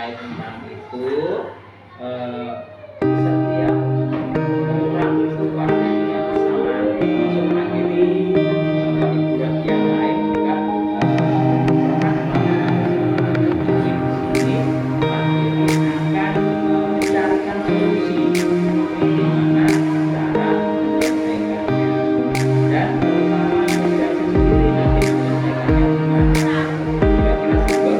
terkait tentang itu, eh, setiap orang itu pasti punya kesalahan, termasuk materi hiburan yang lain juga pernah melakukan kesalahan. Tapi di sini materi akan mencarikan solusi gimana cara menyelesaikannya, dan terutama Federasi sendiri nanti menyelesaikannya gimana, kira-kira seperti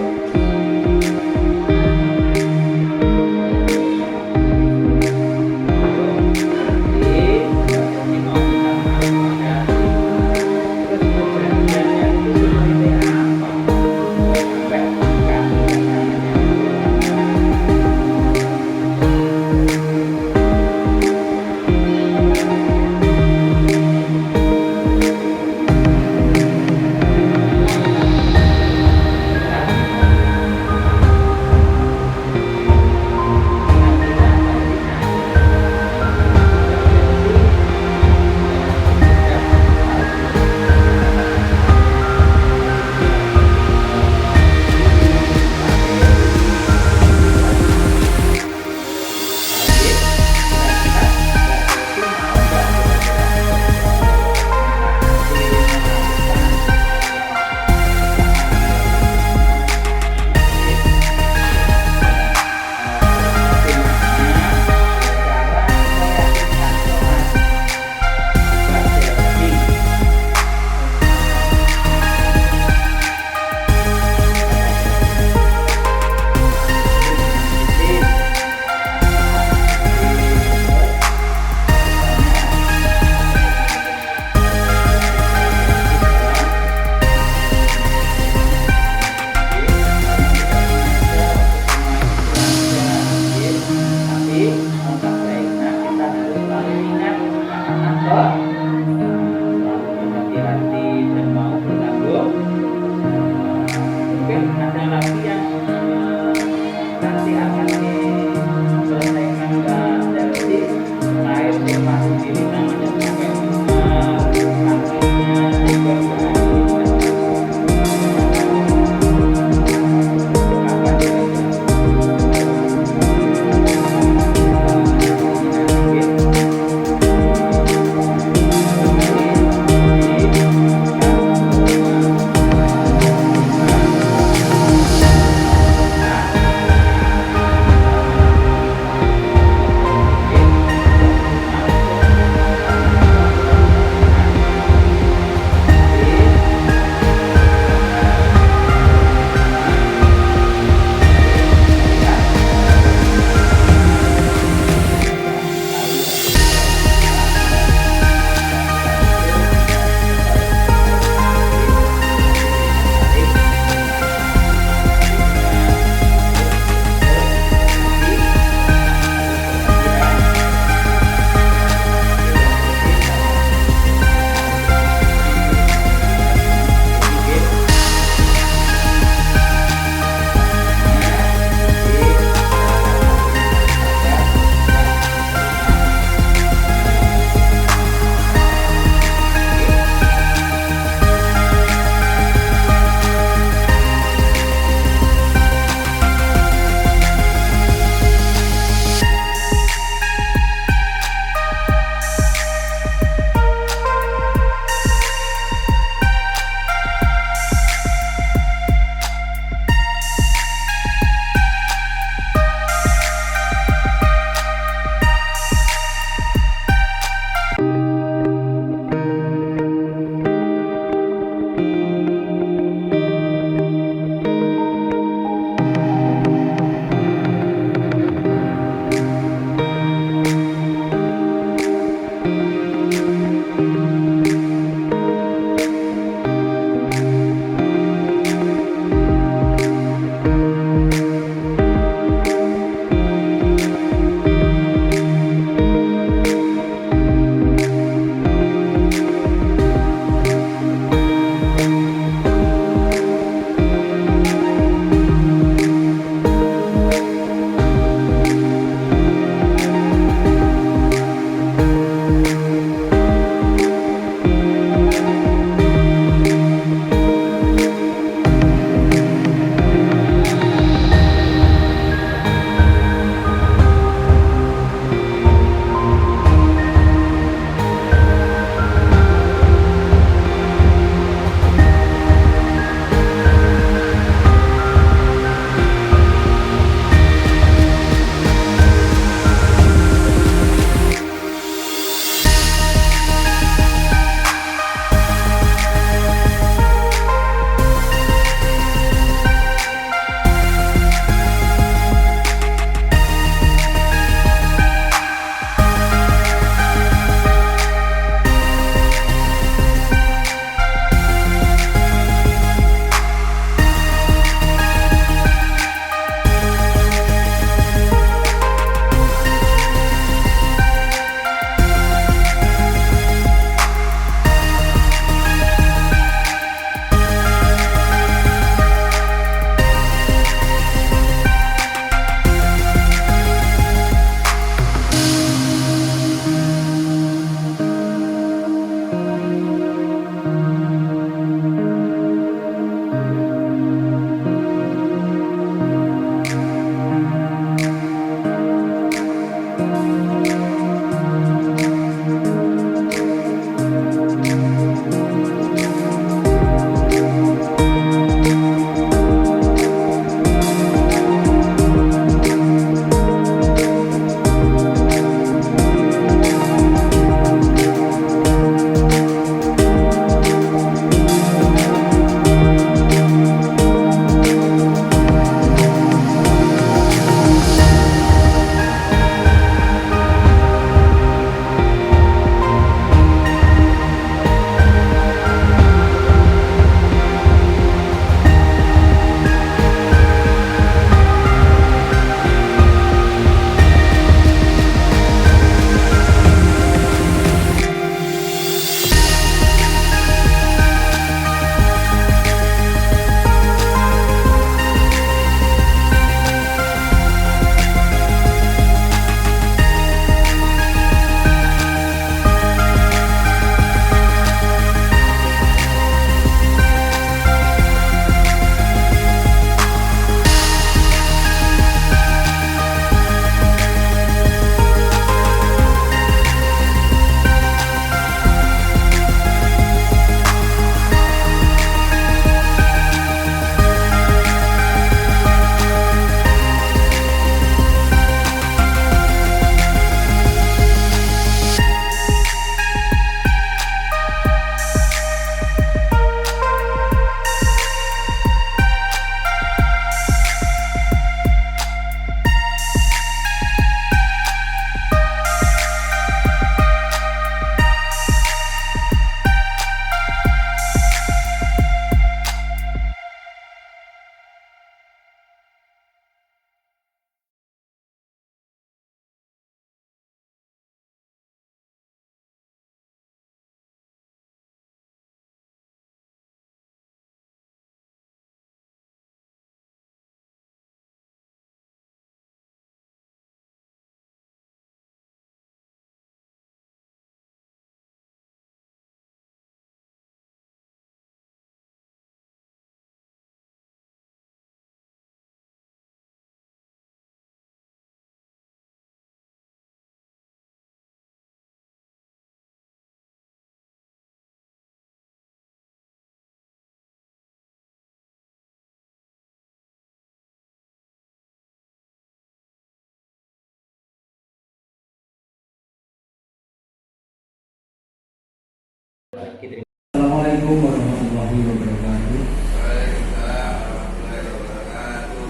Assalamualaikum warahmatullahi wabarakatuh.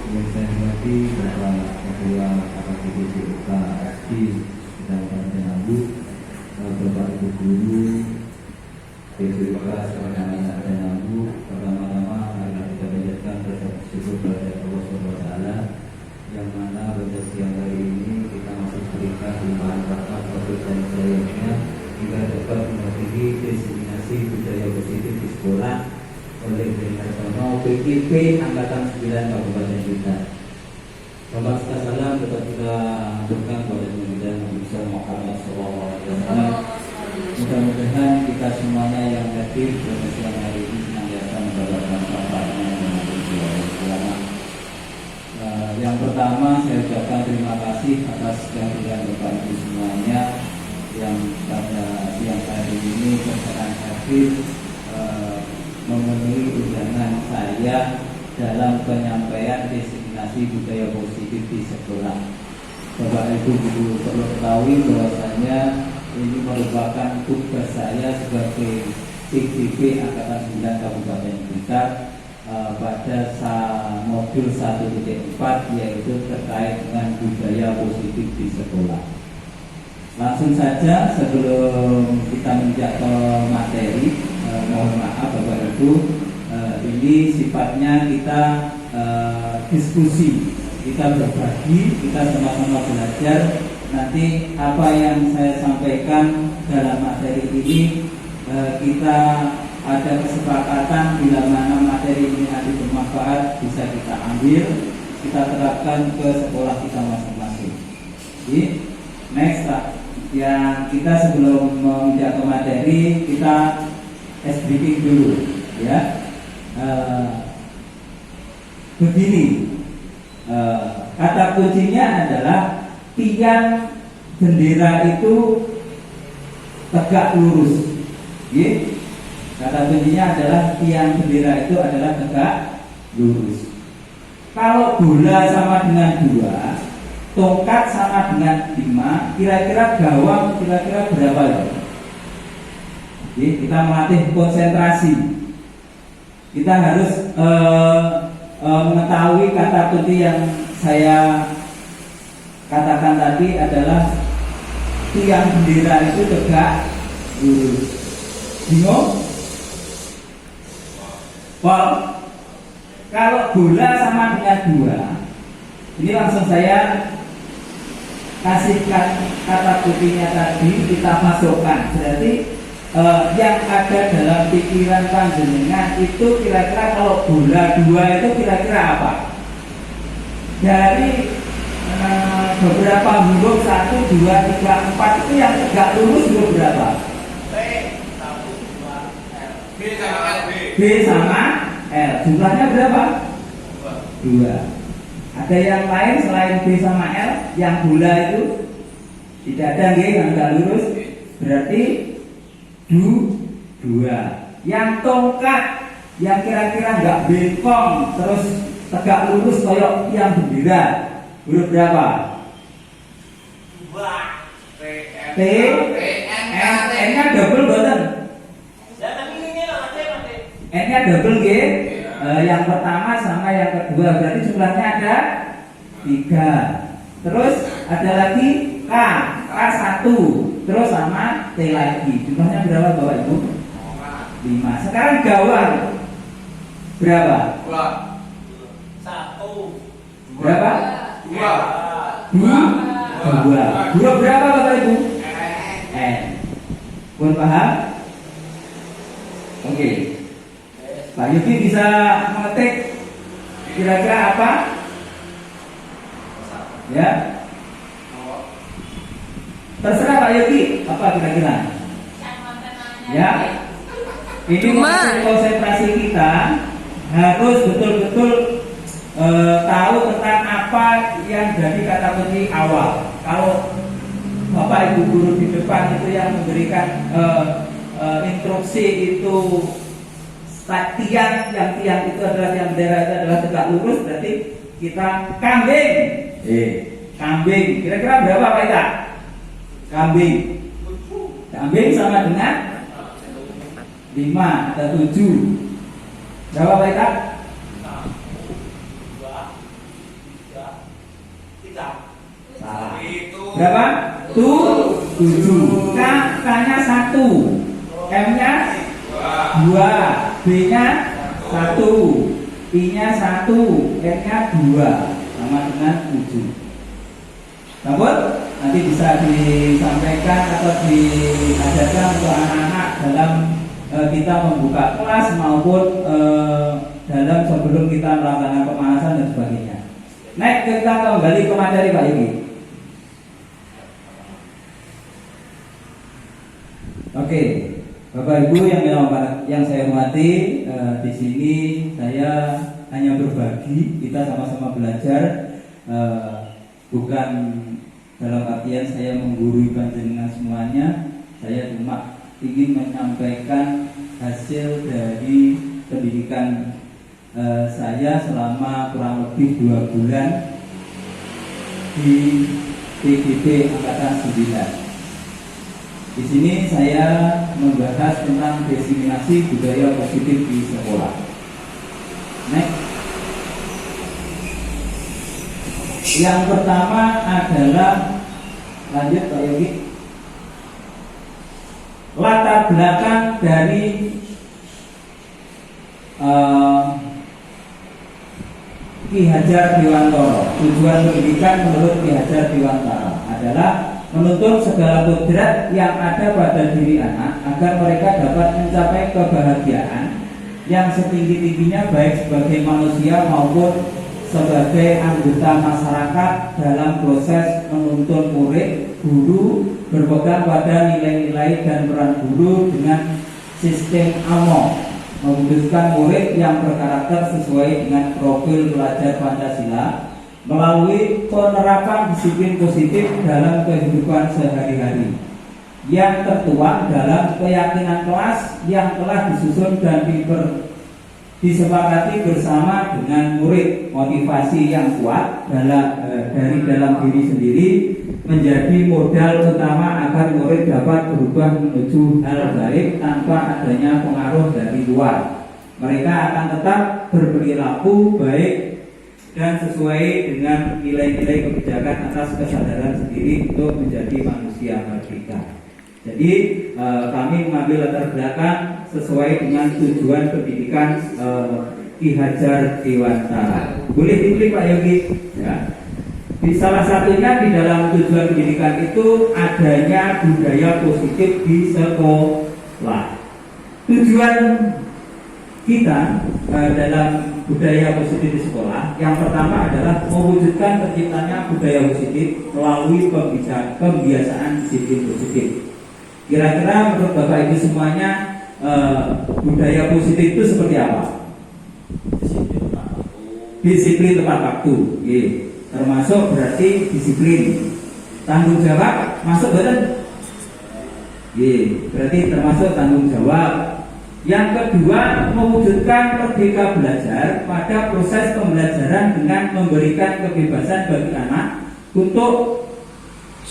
Yang saya hormati Bapak Ketua KPD BUK di Kecamatan Tenanggu, Bapak Ibu Guru BUK Sekolah Tenanggu. Pertama-tama marilah kita panjatkan rasa syukur kepada Allah Subhanahu wa taala yang mana pada siang hari ini kita masih diberikan limpahan berkah dan hidayahnya hingga dapat menghadiri diseminasi budaya positif di sekolah oleh Nasional PKP Angkatan 9 Kabupaten Blitar. Salam salam tetap kita aturkan kepada Nabi Muhammad SAW. Mudah-mudahan kita semuanya yang hadir pada siang hari ini senantiasa mendapatkan manfaatnya dengan ulama. Yang pertama saya ucapkan terima kasih atas kehadiran Bapak Ibu semuanya yang pada siang hari ini berkenan hadir memenuhi undangan saya dalam penyampaian diseminasi budaya positif di sekolah. Bapak Ibu perlu ketahui bahwasanya ini merupakan tugas saya sebagai CDP Angkatan 9 Kabupaten Blitar pada modul 1.4 yaitu terkait dengan budaya positif di sekolah. Langsung saja sebelum kita menginjak ke materi, mohon maaf Bapak Ibu, ini sifatnya kita diskusi, kita berbagi, kita sama-sama belajar. Nanti apa yang saya sampaikan dalam materi ini kita ada kesepakatan bila mana materi ini nanti bermanfaat bisa kita ambil, kita terapkan ke sekolah kita masing-masing. Jadi next yang kita sebelum menginjak ke materi kita briefing dulu ya. Begini, kata kuncinya adalah tiang bendera itu tegak lurus. Ya. Kata kuncinya adalah tiang bendera itu adalah tegak lurus. Kalau bola sama dengan 2, tongkat sama dengan 5, kira-kira gawang kira-kira berapa ya? Jadi kita melatih konsentrasi. Kita harus mengetahui kata kunci yang saya katakan tadi adalah tiang bendera itu tegak lurus. Bingung? Kalau bola sama dengan 2, ini langsung saya kasihkan kata kuncinya tadi, kita masukkan. Berarti yang ada dalam pikiran panjenengan itu kira-kira kalau bola 2 itu kira-kira apa? Dari beberapa huruf 1, 2, 3, 4 itu yang tegak lurus huruf berapa? B sama L. Jumlahnya berapa? 2. Ada yang lain selain B sama L yang bola itu tidak ada yang tegak lurus, berarti 2. Yang tongkat yang kira-kira nggak bengkong terus tegak lurus kayak yang bendera huruf berapa? T, N nya double button. N nya double G. Yang pertama sama yang kedua berarti jumlahnya ada 3. Terus ada lagi K 1, terus sama T lagi. Jumlahnya berapa Bapak Ibu? 5. Sekarang gawang berapa? 1. Berapa? 2. Huruf berapa Bapak Ibu? N. Pun paham? Oke. Pak Yuki bisa mengetik kira-kira apa? Ya. Terserah Pak Yuki, apa kira-kira? Ya. Ini konsentrasi kita harus betul-betul tahu tentang apa yang jadi kata kunci awal. Kalau Bapak Ibu guru di depan itu yang memberikan instruksi itu tiang itu adalah tiang bendera itu adalah tegak lurus, berarti kita kambing. Kambing. Kira-kira berapa Pak Ita? Kambing sama dengan 5 atau 7? Berapa Pak Ita? Salah. Berapa? 7. K-nya 1, M-nya 2, B-nya 1, I-nya 1, N-nya 2, sama dengan 7. Namun nanti bisa disampaikan atau diajarkan untuk anak-anak dalam kita membuka kelas maupun dalam sebelum kita melakukan pemanasan dan sebagainya. Next, kita kembali ke materi Pak Yogi. Oke, Bapak Ibu yang saya hormati, di sini saya hanya berbagi, kita sama-sama belajar, bukan dalam artian saya menggurui panjenengan semuanya. Saya cuma ingin menyampaikan hasil dari pendidikan saya selama kurang lebih 2 bulan di PGB Angkatan 9. Di sini saya membahas tentang diseminasi budaya positif di sekolah. Next. Yang pertama adalah, lanjut Pak Yogi, latar belakang dari Ki Hajar Dewantara. Tujuan pendidikan menurut Ki Hajar Dewantara adalah menuntun segala kodrat yang ada pada diri anak agar mereka dapat mencapai kebahagiaan yang setinggi-tingginya baik sebagai manusia maupun sebagai anggota masyarakat dalam proses menuntun murid. Guru berpegang pada nilai-nilai dan peran guru dengan sistem AMO, mewujudkan murid yang berkarakter sesuai dengan profil pelajar Pancasila melalui penerapan disiplin positif dalam kehidupan sehari-hari yang tertuang dalam keyakinan kelas yang telah disusun dan disepakati bersama dengan murid. Motivasi yang kuat dari dalam diri sendiri menjadi modal utama agar murid dapat berubah menuju hal baik tanpa adanya pengaruh dari luar. Mereka akan tetap berperilaku baik dan sesuai dengan nilai-nilai kebijakan atas kesadaran sendiri untuk menjadi manusia merdeka. Jadi kami mengambil latar belakang sesuai dengan tujuan pendidikan Ki Hajar Dewantara. Boleh diklik Pak Yogi? Ya. Di salah satunya di dalam tujuan pendidikan itu adanya budaya positif di sekolah. Tujuan kita dalam budaya positif di sekolah yang pertama adalah mewujudkan terciptanya budaya positif melalui pembiasaan disiplin positif. Kira-kira menurut Bapak Ibu semuanya budaya positif itu seperti apa? Disiplin tepat waktu, termasuk berarti disiplin. Tanggung jawab masuk betul? Berarti termasuk tanggung jawab. Yang kedua, mewujudkan merdeka belajar pada proses pembelajaran dengan memberikan kebebasan bagi anak untuk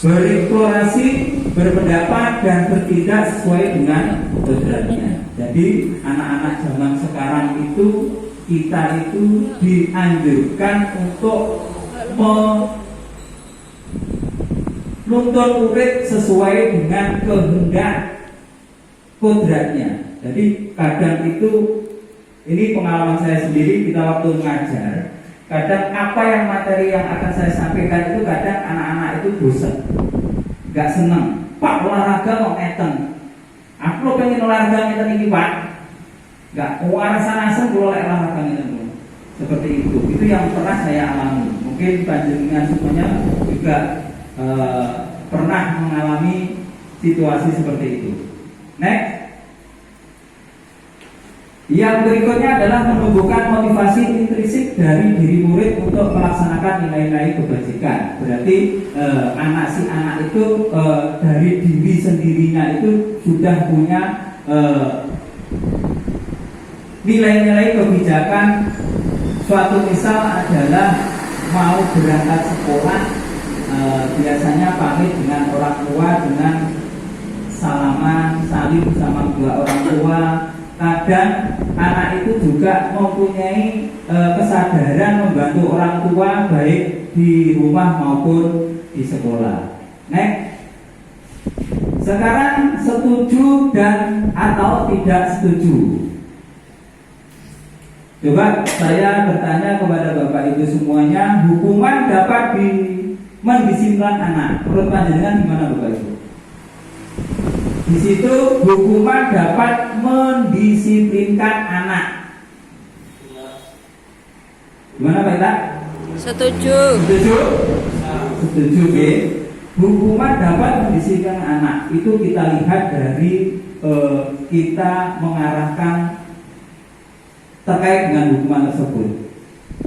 bereksplorasi, berpendapat dan bertindak sesuai dengan kodratnya. Jadi anak-anak zaman sekarang itu kita itu dianjurkan untuk menuntun murid sesuai dengan kehendak kodratnya. Jadi kadang itu, ini pengalaman saya sendiri, kita waktu mengajar, kadang apa yang materi yang akan saya sampaikan itu kadang anak-anak itu bosan, gak seneng. Pak, olahraga mau ngeten, aku pengen olahraga ngeten ini Pak, gak warasan-asan kalau olahraga ngeten. Seperti itu yang pernah saya alami. Mungkin panjenengan semuanya juga pernah mengalami situasi seperti itu. Next. Yang berikutnya adalah menumbuhkan motivasi intrinsik dari diri murid untuk melaksanakan nilai-nilai kebajikan. Berarti anak itu dari diri sendirinya itu sudah punya nilai-nilai kebijakan. Suatu misal adalah mau berangkat sekolah, biasanya pamit dengan orang tua dengan salaman, salim sama dua orang tua. kadang anak itu juga mempunyai kesadaran membantu orang tua baik di rumah maupun di sekolah. Next. Sekarang setuju dan atau tidak setuju. Coba saya bertanya kepada Bapak Ibu semuanya, hukuman dapat mendisiplinkan anak. Menurut panjenengan gimana Bapak Ibu? Di situ hukuman dapat mendisiplinkan anak. Gimana Pak Ita? Setuju. Setuju? Setuju, ya. Hukuman dapat mendisiplinkan anak. Itu kita lihat dari kita mengarahkan terkait dengan hukuman tersebut.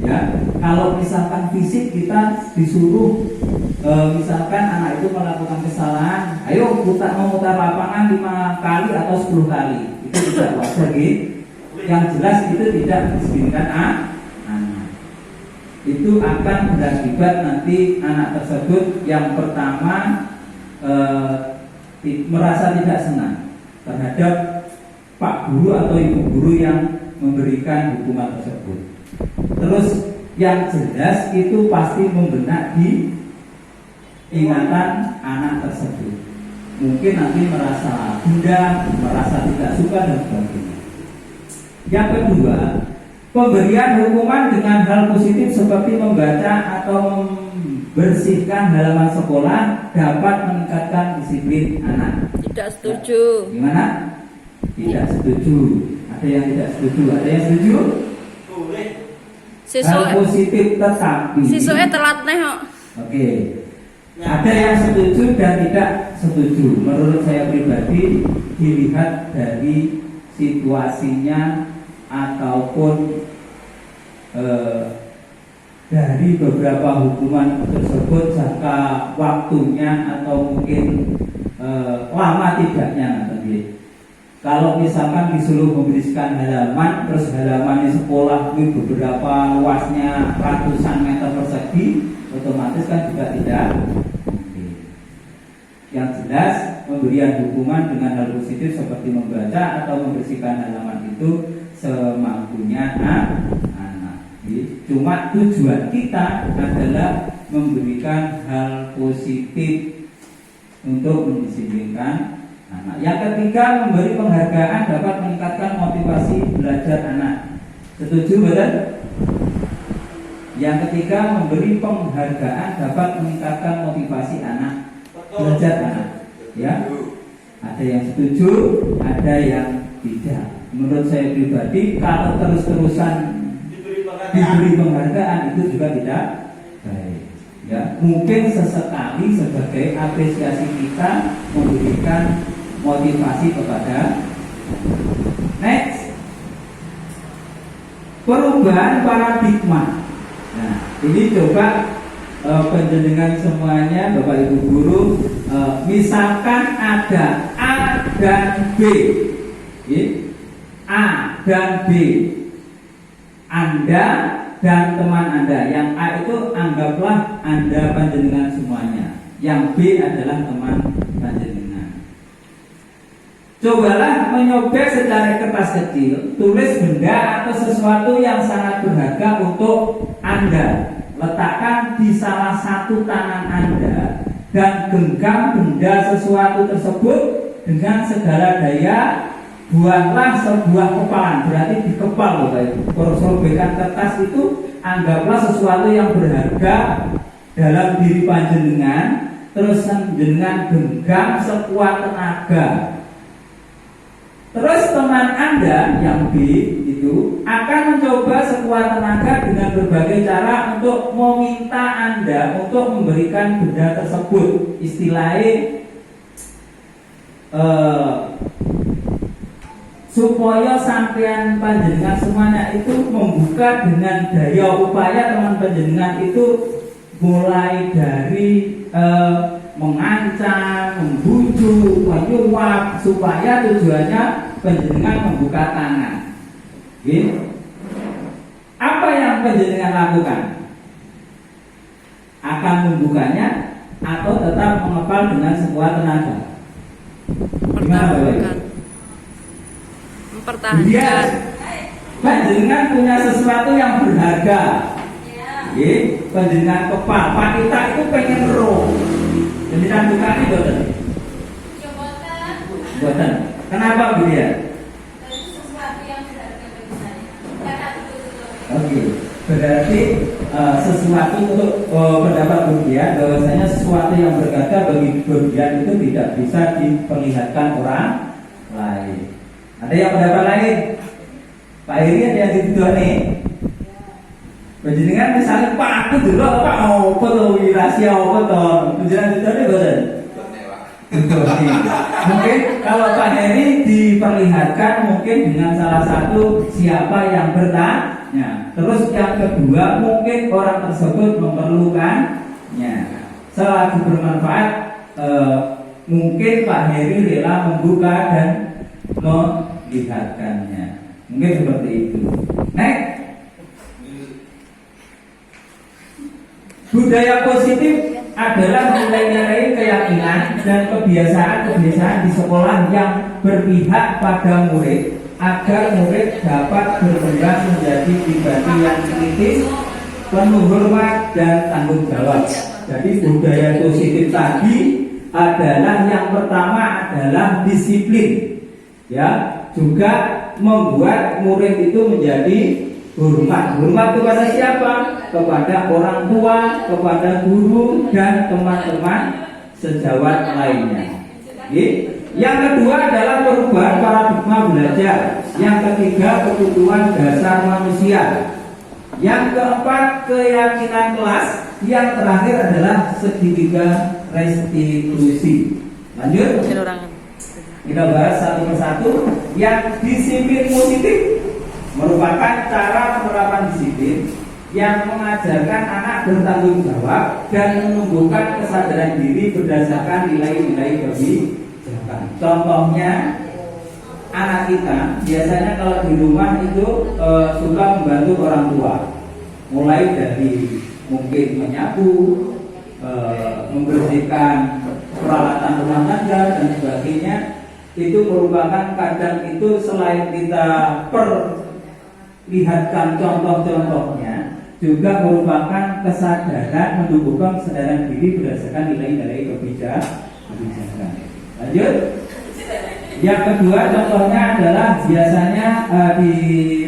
Ya, kalau misalkan fisik kita disuruh misalkan anak itu melakukan kesalahan, ayo memutar lapangan 5 kali atau 10 kali, itu tidak wajar, gitu. Yang jelas itu tidak mendisiplinkan anak. Itu akan berakibat nanti anak tersebut yang pertama merasa tidak senang terhadap Pak Guru atau Ibu Guru yang memberikan hukuman tersebut. Terus yang jelas itu pasti membenak di ingatan anak tersebut. Mungkin nanti merasa gundah, merasa tidak suka dan sebagainya. Yang kedua, pemberian hukuman dengan hal positif seperti membaca atau membersihkan halaman sekolah dapat meningkatkan disiplin anak. Tidak setuju. Gimana? Tidak setuju. Ada yang tidak setuju? Ada yang setuju? Hal positif tetapi siswa telat nih kok. Oke. Ada yang setuju dan tidak setuju. Menurut saya pribadi, dilihat dari situasinya ataupun dari beberapa hukuman tersebut, jangka waktunya atau mungkin lama tidaknya nanti. Kalau misalkan disuruh membersihkan halaman, terus halaman di sekolah ini beberapa luasnya ratusan meter persegi, otomatis kan juga tidak. Yang jelas pemberian hukuman dengan hal positif seperti membaca atau membersihkan halaman itu semampunya anak. Cuma tujuan kita adalah memberikan hal positif untuk mendisiplinkan anak. Yang ketiga, memberi penghargaan dapat meningkatkan motivasi belajar anak. Setuju betul? Yang ketiga, memberi penghargaan dapat meningkatkan motivasi anak belajar anak. Ya, ada yang setuju, ada yang tidak. Menurut saya pribadi, kalau terus-terusan diberi penghargaan itu juga tidak baik. Ya, mungkin sesekali sebagai apresiasi kita memberikan motivasi kepada. Next, perubahan paradigma. Nah, ini coba penjenengan semuanya, Bapak Ibu Guru, misalkan ada A dan B, A dan B, Anda dan teman Anda. Yang A itu anggaplah Anda panjenengan semuanya. Yang B adalah teman panjenengan. Cobalah menyobek secara kertas kecil, tulis benda atau sesuatu yang sangat berharga untuk Anda. Letakkan di salah satu tangan Anda dan genggam benda sesuatu tersebut dengan segala daya. Buatlah sebuah kepalan, berarti dikepal Bapak Ibu. Sobekan kertas itu anggaplah sesuatu yang berharga dalam diri panjenengan, terus panjenengan genggam sekuat tenaga. Terus teman Anda yang B itu akan mencoba sekuat tenaga dengan berbagai cara untuk meminta Anda untuk memberikan benda tersebut. Istilahnya supaya sampean panjenengan semuanya itu membuka dengan daya upaya teman panjenengan itu mulai dari mengancam, membujuk, menyuap, supaya tujuannya panjenengan membuka tangan. Apa yang panjenengan lakukan? Akan membukanya atau tetap mengepal dengan sekuat tenaga? Gimana Bapak? mempertahankan. Panjenengan punya sesuatu yang berharga. Panjenengan Pak kita itu pengen roh. Panjenengan tukang itu boten. Kenapa Bu ya? Oke. Berarti sesuatu untuk pendapat Budian bahwasanya sesuatu yang berharga bagi Budian itu tidak bisa diperlihatkan orang lain. Ada yang pendapat lain? Pak Heri ada yang dituduh nih. Panjenengan misalnya Pak aku dulu Pak apa to rahasia apa to? Panjenengan dituduh nih boten? Mungkin kalau Pak Heri diperlihatkan mungkin dengan salah satu siapa yang bertanya. Terus yang kedua mungkin orang tersebut memerlukannya. Selagi bermanfaat mungkin Pak Heri rela membuka dan melihatkannya. Mungkin seperti itu. Next. Budaya positif adalah nilai-nilai keyakinan dan kebiasaan-kebiasaan di sekolah yang berpihak pada murid agar murid dapat berkembang menjadi pribadi yang kritis, penuh hormat dan tanggung jawab. Jadi budaya positif tadi adalah yang pertama adalah disiplin, ya, juga membuat murid itu menjadi hormat. Hormat kepada siapa? Kepada orang tua, kepada guru dan teman-teman sejawat lainnya. Yang kedua adalah perubahan paradigma belajar. Yang ketiga kebutuhan dasar manusia. Yang keempat keyakinan kelas. Yang terakhir adalah segitiga restitusi. Lanjut. Kita bahas satu persatu. Yang disiplin positif merupakan cara penerapan disiplin yang mengajarkan anak bertanggung jawab dan menumbuhkan kesadaran diri berdasarkan nilai-nilai kebijakan. Contohnya, anak kita biasanya kalau di rumah itu suka membantu orang tua, mulai dari mungkin menyapu, membersihkan peralatan rumah tangga dan sebagainya. Itu merupakan kadang itu selain kita lihatkan contoh-contohnya juga merupakan kesadaran menumbuhkan kesadaran diri berdasarkan nilai-nilai kebijakan. Lanjut. Yang kedua contohnya adalah biasanya di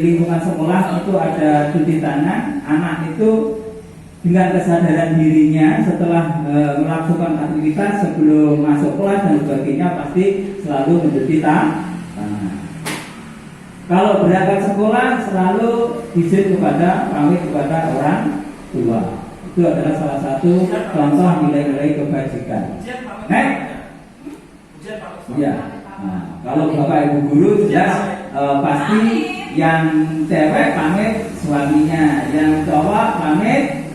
lingkungan sekolah itu ada cuci tangan. Anak itu dengan kesadaran dirinya setelah melakukan aktivitas sebelum masuk kelas dan sebagainya pasti selalu mencuci tangan. Kalau berangkat sekolah selalu izin pamit kepada orang tua. Itu adalah salah satu contoh nilai-nilai kebajikan. Ya. Nah, kalau bapak ibu guru jelas pasti yang cewek pamit suaminya, yang cowok pamit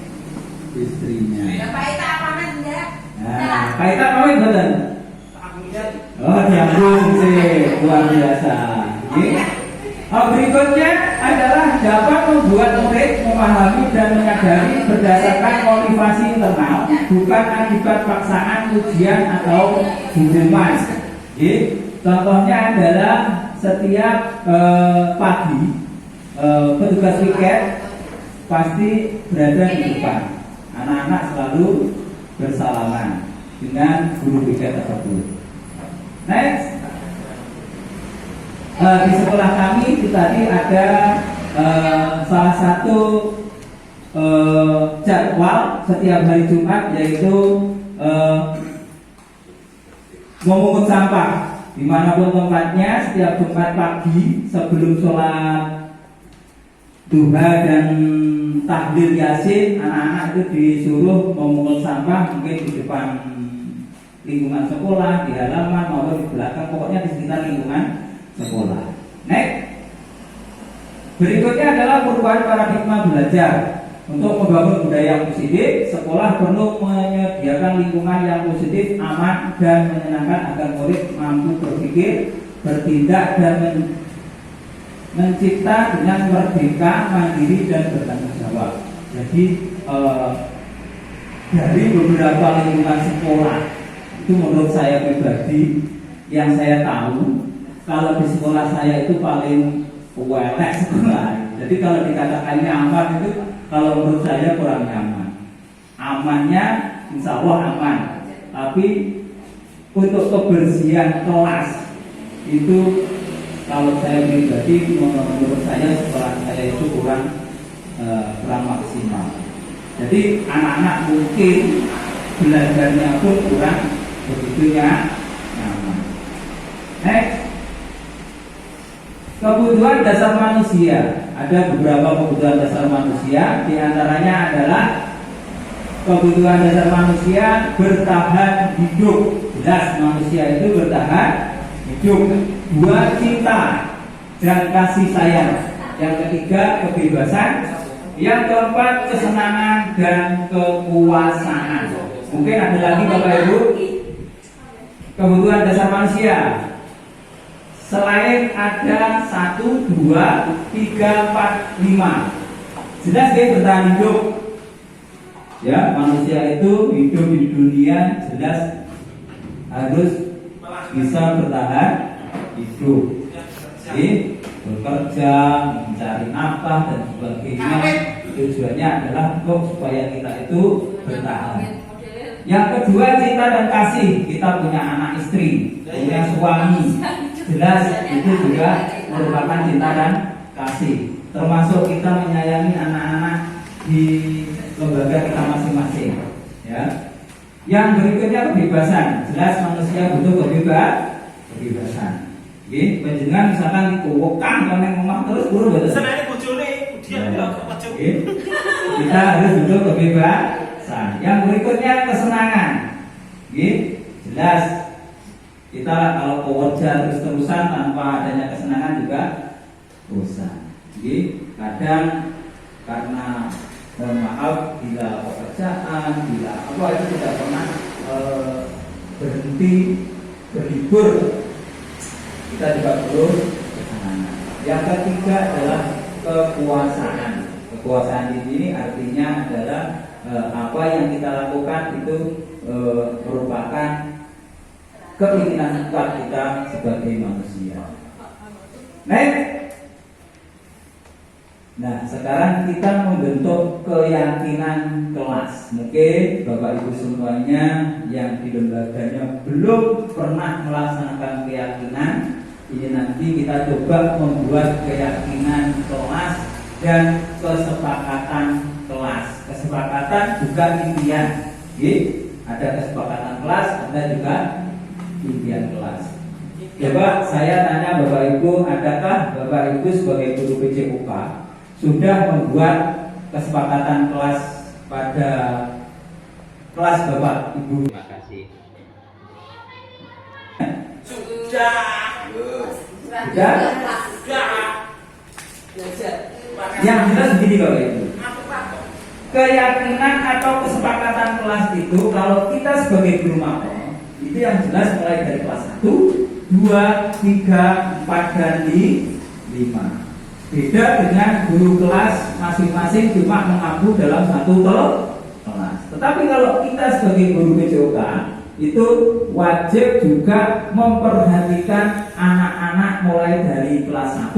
istrinya. Pak Ita pamit enggak? Nah, Pak Ita pamit betul. Oh, diambung sih, luar biasa. Berikutnya adalah dapat membuat murid memahami dan menyadari berdasarkan motivasi internal, bukan akibat paksaan, ujian atau hukuman. Contohnya adalah setiap pagi petugas piket pasti berada di depan. Anak-anak selalu bersalaman dengan guru piket tersebut. Next. Di sekolah kami tadi ada salah satu jadwal setiap hari Jumat yaitu memungut sampah dimanapun tempatnya. Setiap Jumat pagi sebelum sholat duha dan tahlil yasin, anak-anak itu disuruh memungut sampah mungkin di depan lingkungan sekolah, di halaman maupun di belakang, pokoknya di sekitar lingkungan sekolah. Next. Berikutnya adalah perubahan paradigma belajar. Untuk membangun budaya yang positif, sekolah perlu menyediakan lingkungan yang positif, aman dan menyenangkan agar murid mampu berpikir, bertindak dan mencipta dengan merdeka, mandiri dan bertanggung jawab. Jadi dari beberapa lingkungan sekolah itu menurut saya pribadi yang saya tahu kalau di sekolah saya itu paling welek sekolah. Jadi kalau dikatakan nyaman itu kalau menurut saya kurang nyaman. Amannya insya Allah aman, tapi untuk kebersihan kelas itu kalau saya pribadi menurut saya sekolah saya itu kurang maksimal. Jadi anak-anak mungkin belajarnya pun kurang begitu nyaman. Kebutuhan dasar manusia, ada beberapa kebutuhan dasar manusia, diantaranya adalah kebutuhan dasar manusia bertahan hidup. Jelas manusia itu bertahan hidup. Dua, cinta dan kasih sayang. Yang ketiga, kebebasan. Yang keempat, kesenangan dan kekuasaan. Mungkin ada lagi Bapak Ibu kebutuhan dasar manusia. Selain ada 1, 2, 3, 4, 5. Jelas dia bertahan hidup. Ya, manusia itu hidup di dunia jelas harus bisa bertahan hidup. Jadi bekerja, mencari nafkah dan sebagainya. Tujuannya adalah untuk supaya kita itu bertahan. Yang kedua, cinta dan kasih. Kita punya anak istri, punya suami. Jelas itu juga merupakan cinta dan kasih. Termasuk kita menyayangi anak-anak di lembaga kita masing-masing. Ya. Yang berikutnya kebebasan. Jelas manusia butuh kebebasan. Oke, panjenengan misalkan dikuwekang nang omah terus buru mboten. Senane bojone dia Kita harus butuh kebebasan. Yang berikutnya kesenangan. Oke, jelas kita kalau bekerja terus-terusan tanpa adanya kesenangan juga bosan. Oke, kadang karena maaf bila pekerjaan, bila apa itu tidak pernah berhenti berlibur. Kita juga perlu kesenangan. Yang ketiga adalah kekuasaan. Kekuasaan di sini artinya adalah apa yang kita lakukan itu merupakan keinginan kuat kita sebagai manusia. Nah, sekarang kita membentuk keyakinan kelas. Mungkin Bapak Ibu semuanya yang di lembaganya belum pernah melaksanakan keyakinan, ini nanti kita coba membuat keyakinan kelas dan kesepakatan kelas. Kesepakatan juga impian. Ada kesepakatan kelas, ada juga impian kelas. Coba saya tanya Bapak Ibu, adakah Bapak Ibu sebagai guru PJUK sudah membuat kesepakatan kelas pada kelas Bapak Ibu? Terima kasih. Sudah. Sudah? Yang jelas begini Bapak Ibu, keyakinan atau kesepakatan kelas itu kalau kita sebagai guru makom itu yang jelas mulai dari kelas 1, 2, 3, 4 dan 5. Beda dengan guru kelas masing-masing cuma mengaku dalam satu kelas. Tetapi kalau kita sebagai guru PJOK itu wajib juga memperhatikan anak-anak mulai dari kelas 1,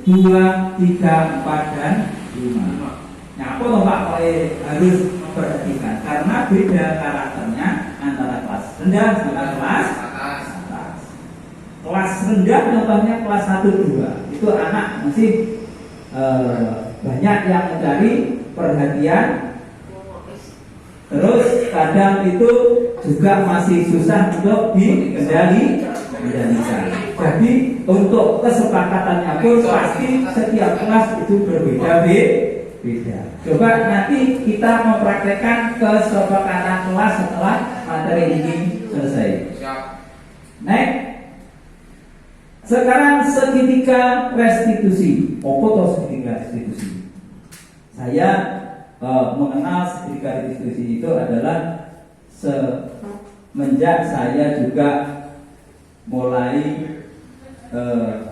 2, 3, 4 dan 5. Nah, apa loh Pak harus memperhatikan? Karena beda karakternya antara kelas rendah dengan kelas atas. Kelas rendah contohnya kelas 1, 2 itu anak masih banyak yang mencari perhatian. Terus kadang itu juga masih susah untuk dikendalikan. Jadi untuk kesepakatannya pun pasti setiap kelas itu berbeda-beda. Coba nanti kita mempraktekkan kesepakatan kelas setelah materi ini selesai. Next. Sekarang segitiga restitusi. Apa itu segitiga restitusi? Saya mengenal segitiga restitusi itu adalah semenjak saya juga mulai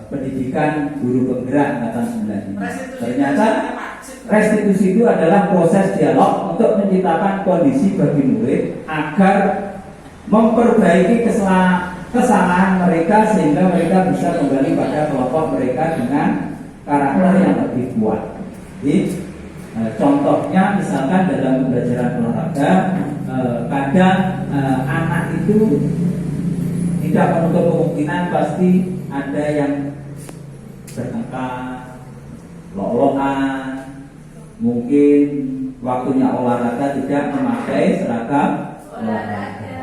pendidikan guru penggerak angkatan 95. Ternyata restitusi itu adalah proses dialog untuk menciptakan kondisi bagi murid agar memperbaiki kesalahan mereka sehingga mereka bisa kembali pada kelompok mereka dengan karakter yang lebih kuat. Jadi contohnya misalkan dalam pembelajaran olahraga, kadang anak itu tidak menutup kemungkinan pasti ada yang bertengkar, lolokan, mungkin waktunya olahraga tidak memakai seragam olahraga.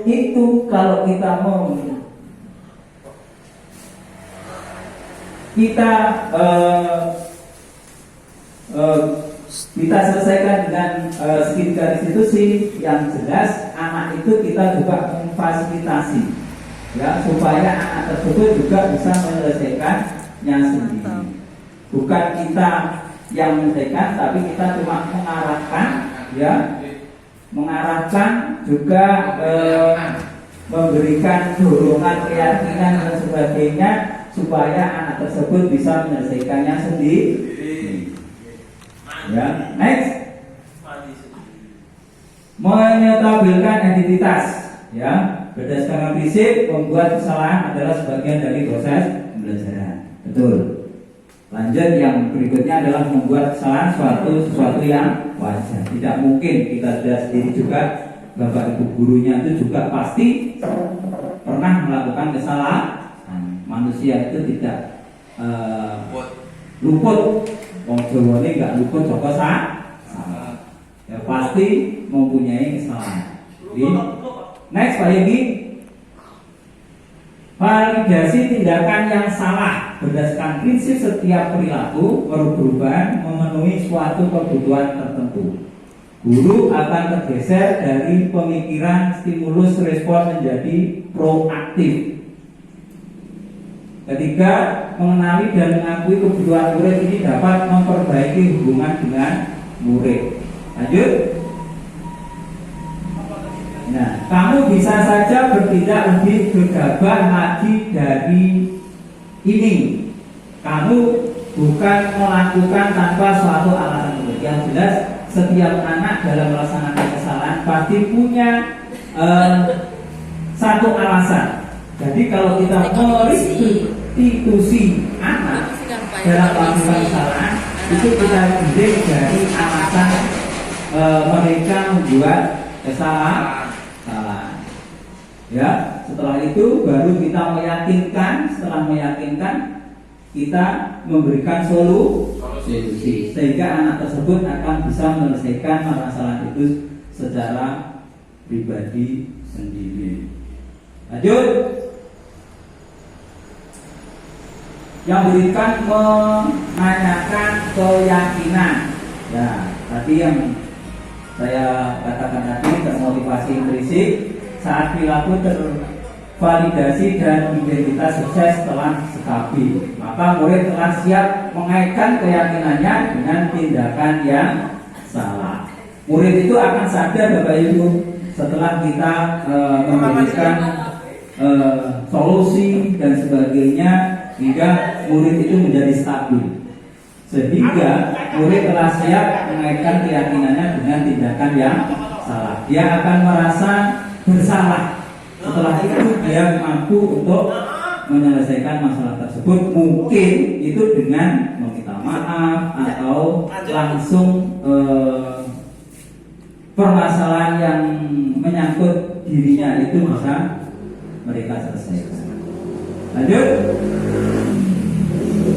Itu kalau kita mau kita selesaikan dengan segi institusi yang jelas, anak itu kita juga memfasilitasi ya supaya anak tersebut juga bisa menyelesaikannya sendiri. Bukan kita yang menyelesaikan, tapi kita cuma mengarahkan ya, mengarahkan juga memberikan dorongan, keyakinan dan sebagainya supaya anak tersebut bisa menyelesaikannya sendiri. Ya, next, menyetabilkan identitas. Ya, berdasarkan prinsip membuat kesalahan adalah sebagian dari proses pembelajaran. Betul. Lanjut, yang berikutnya adalah membuat kesalahan sesuatu yang wajar. Tidak mungkin, kita sudah sendiri juga, bapak ibu gurunya itu juga pasti pernah melakukan kesalahan. Manusia itu tidak luput. Wong Jawa ini nggak luput saka salah. Ya pasti mempunyai kesalahan. Next, Pak Yogi. Validasi tindakan yang salah berdasarkan prinsip setiap perilaku berubah memenuhi suatu kebutuhan tertentu. Guru akan tergeser dari pemikiran stimulus respon menjadi proaktif. Ketiga, mengenali dan mengakui kebutuhan murid ini dapat memperbaiki hubungan dengan murid. Lanjut. Nah, kamu bisa saja bertindak lebih gegabah lagi dari ini. Kamu bukan melakukan tanpa suatu alasan murid. Yang jelas, setiap anak dalam melaksanakan kesalahan pasti punya satu alasan. Jadi kalau kita merestitusi anak dalam melakukan kesalahan, itu kita bidik dari alasan mereka membuat kesalahan. Ya, setelah itu baru kita meyakinkan. Setelah meyakinkan, kita memberikan solusi sehingga anak tersebut akan bisa menyelesaikan masalah itu secara pribadi sendiri. Lanjut. Yang berikan menanyakan keyakinan. Ya, tadi yang saya katakan tadi termotivasi intrinsik saat perilaku tervalidasi dan identitas sukses telah stabil, maka murid telah siap mengaitkan keyakinannya dengan tindakan yang salah. Murid itu akan sadar, Bapak Ibu, setelah kita memberikan solusi dan sebagainya, hingga murid itu menjadi stabil, sehingga murid telah siap mengaitkan keyakinannya dengan tindakan yang salah. Dia akan merasa bersalah. Setelah itu dia mampu untuk menyelesaikan masalah tersebut, mungkin itu dengan meminta maaf atau langsung permasalahan yang menyangkut dirinya itu bisa mereka selesaikan. Lanjut.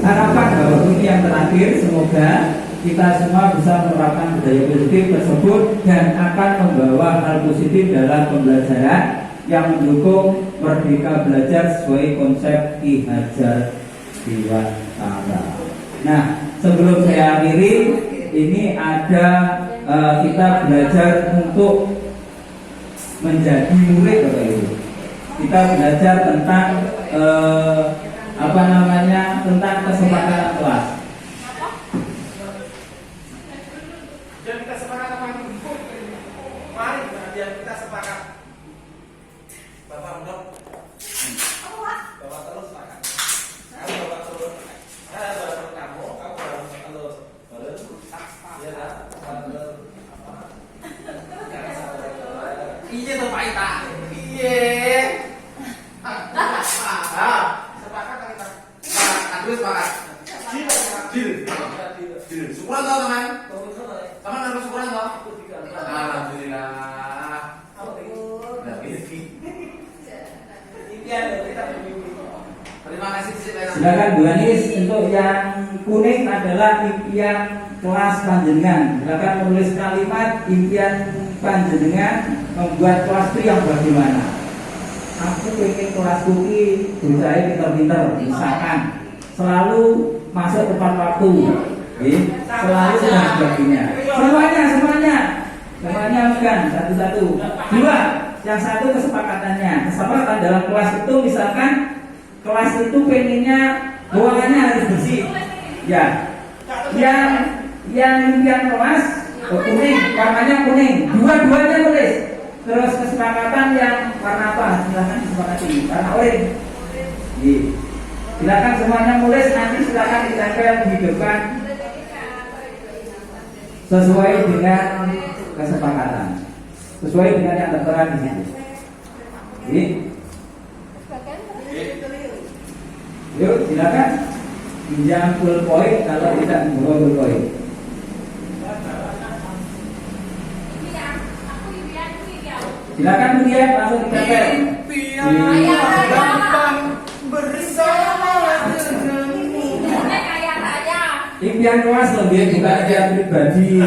Harapan bahwa ini yang terakhir, semoga kita semua bisa menerapkan budaya positif tersebut dan akan membawa hal positif dalam pembelajaran yang mendukung merdeka belajar sesuai konsep Ki Hajar Dewantara. Nah, sebelum saya akhiri, ini ada kita belajar untuk menjadi murid, Bapak Ibu. Kita belajar tentang tentang kesepakatan kelas. Jadi kita sepakat apa? Mari kita sepakat. Bapak Undok. Bapak terus sepakat. Kamu bapak terus. Bapak kamu terus. Iya dah. Iya tuh Pak Ita. Iya. Silakan Bu Anis, untuk yang kuning adalah impian kelas panjenengan. Silakan menulis kalimat impian panjenengan membuat kelas itu yang bagaimana. Aku pengen kelas kuki berusaha pinter-pinter, misalkan selalu masuk tepat waktu, selalu dan sebagainya. Semuanya bukan satu-satu. Dua, yang satu kesepakatannya. Kesepakatan dalam kelas itu misalkan kelas itu pengennya ruangannya harus bersih. Ya, yang impian kelas kuning, warnanya kuning. Dua-duanya tulis. Terus kesepakatan yang warna apa? Silakan disepakati. Warna oranye. Silakan semuanya tulis. Nanti silakan ditempel di depan sesuai dengan kesepakatan, sesuai dengan yang tertera di situ. Yuk, silakan pinjam full point kalau tidak membawa full point. Silakan kemudian langsung ditempel. Gampang bersama denganmu. Impian kelas lebih bukan impian pribadi.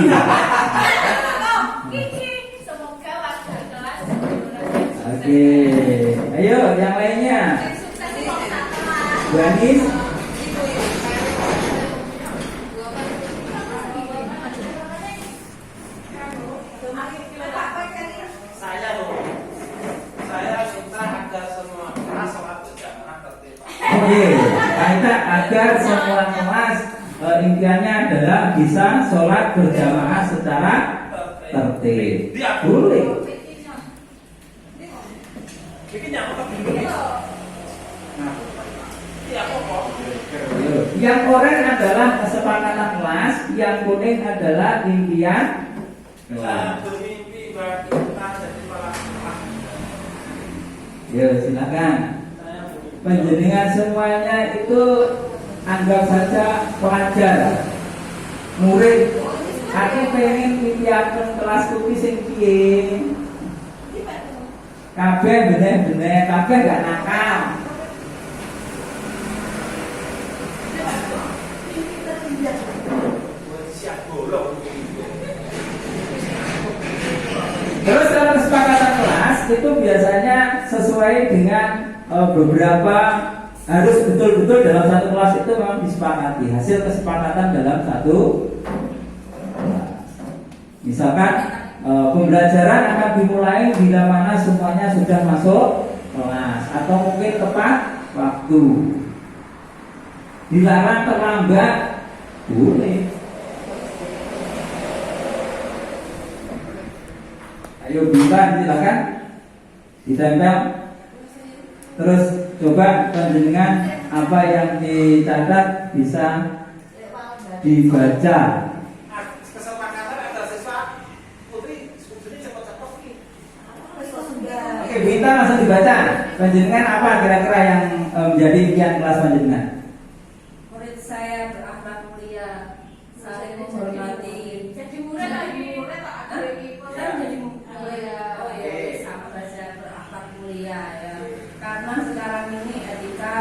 Oke, ayo yang lainnya. Bu Anis. Saya minta agar semua kelas sholat berjamaah tertib. Oke, kita agar semua kelas impiannya adalah bisa sholat berjamaah secara tertib. Boleh. Yang oranye adalah kesepakatan kelas, yang kuning adalah impian kelas. Bermimpi bagi kita jadi malah. Ya, silakan. Panjenengan semuanya itu anggap saja pelajar, murid. Aku pengen impian kelas kuki sing piye? Kabeh bener-bener, kabeh gak nakal. Terus dalam kesepakatan kelas itu biasanya sesuai dengan beberapa, harus betul-betul dalam satu kelas itu memang disepakati hasil kesepakatan dalam satu kelas. Misalkan pembelajaran akan dimulai bila mana semuanya sudah masuk kelas atau mungkin tepat waktu. Dilarang terlambat, boleh. Ayo bintang, silakan ditempel. Terus coba panjenengan apa yang dicatat bisa dibaca. Kesepakatan ada siswa putri cepat-cepat. Oke, bintang langsung dibaca. Panjenengan apa kira-kira yang menjadi impian kelas panjenengan? Murid saya berakhlak mulia, saling menghormati. Jadi murid lagi, kan jadi mulia. Oh ya, sama saja berakhlak mulia ya. Karena sekarang ini etika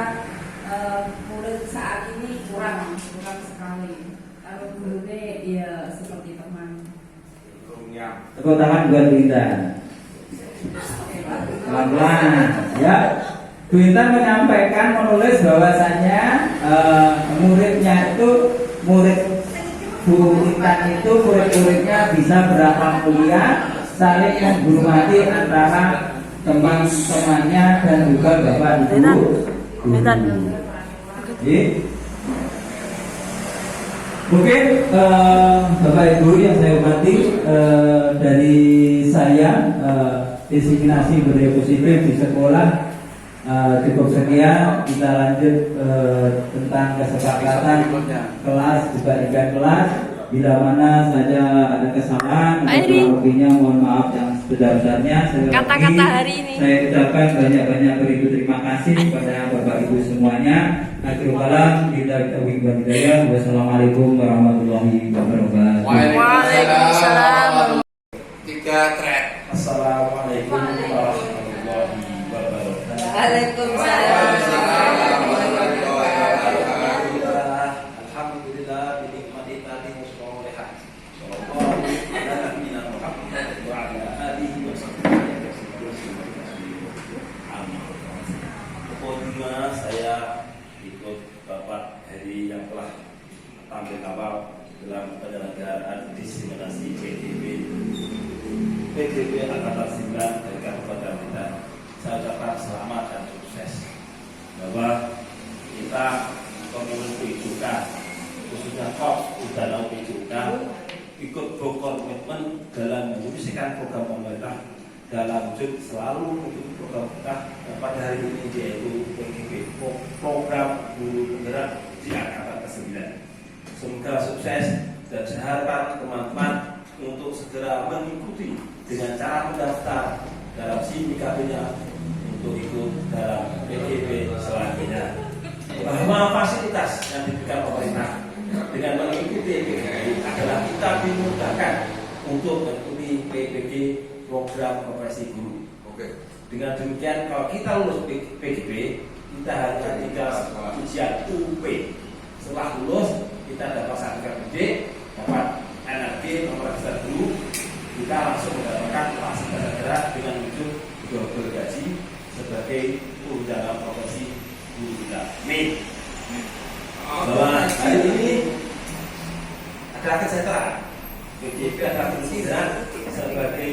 murid saat ini kurang sekali. Kalau gurunya ya seperti teman. Tepuk tangan buat bintang. Pelan-pelan, ya. Bu Intan menyampaikan, menulis bahwasannya muridnya itu, murid Bu Intan itu murid-muridnya bisa berakhlak mulia, saling menghormati antara teman-temannya dan juga bapak ibu. Mungkin bapak ibu yang saya hormati, dari saya diseminasi budaya positif di sekolah cukup sekian. Kita lanjut tentang kesepakatan kelas juga impian kelas. Bila mana saja ada kesalahan atau kurang lebihnya mohon maaf yang sebesar-besarnya. Kata-kata hari ini Saya ucapkan banyak-banyak beribu terima kasih kepada bapak ibu semuanya. Akhirul kalam, kita hidayah. Wassalamualaikum warahmatullahi wabarakatuh. Waalaikumsalam. 3 track. Assalamualaikum warahmatullahi wabarakatuh. Waalaikumsalam. dalam wujud selalu mengikuti program kita pada hari ini, yaitu PGB, program guru penggerak di angkatan ke-9. Semoga sukses dan saya harapkan teman-teman untuk segera mengikuti dengan cara mendaftar dalam SIM-IKB-nya untuk ikut dalam PGB selanjutnya. Bahwa fasilitas yang diberikan pemerintah dengan mengikuti PGB adalah kita dimudahkan untuk mengikuti PPG, program profesi guru. Dengan demikian, kalau kita lulus PGB, kita hanya tinggal ujian UP. Setelah lulus, kita dapat sertifikat PD, dapat NRG, nomor register guru, kita langsung mendapatkan fasilitas negara dengan wujud double gaji sebagai tunjangan profesi guru kita. Amin. Bahwa hari ini adalah kesejahteraan. PGB adalah kesejahteraan sebagai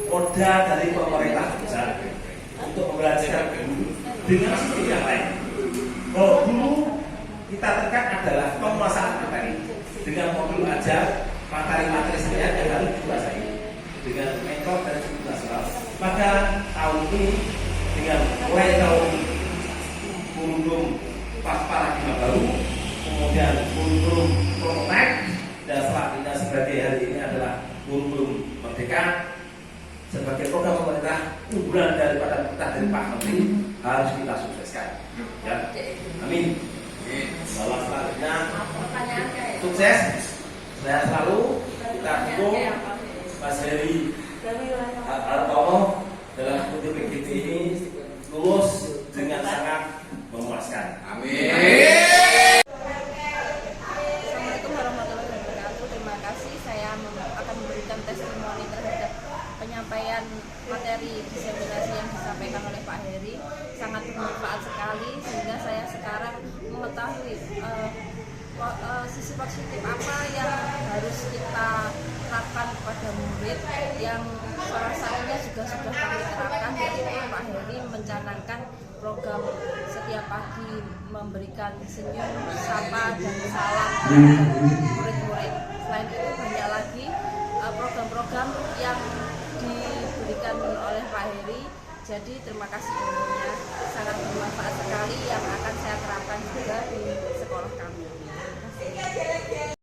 moda dari pemerintah pusat untuk membelajarkan guru dengan sistem yang lain. Kalau dulu kita tekan adalah penguasaan materi dengan modul ajar materi-materi saya yang harus dikuasai dengan mentor dan guru nasional. Maka tahun ini dengan mulai tahun kurikulum paradigma baru, kemudian kurikulum prototipe, dan selanjutnya sebagai hari ini adalah kurikulum merdeka sebagai program pemerintah unggulan daripada pemerintah dari Pak Menteri harus kita sukseskan. Ya, amin. Bahwa selanjutnya sukses, saya selalu kita dukung Mas Heri Hartono dalam studi PGB ini lulus dengan sangat memuaskan. Amin. Assalamualaikum warahmatullahi wabarakatuh. Terima kasih. Saya akan memberikan testimoni terhadap penyampaian materi diseminasi yang disampaikan oleh Pak Heri. Sangat bermanfaat sekali sehingga saya sekarang mengetahui sisi positif apa yang harus kita terapkan kepada murid yang salah satunya juga sudah kami terapkan, yaitu Pak Heri mencanangkan program setiap pagi memberikan senyum, sapa, dan salam kepada murid-murid. Selain itu banyak lagi program-program yang diberikan oleh Pak Heri. Jadi terima kasih ilmunya, sangat bermanfaat sekali yang akan saya terapkan juga di sekolah kami. Terima kasih.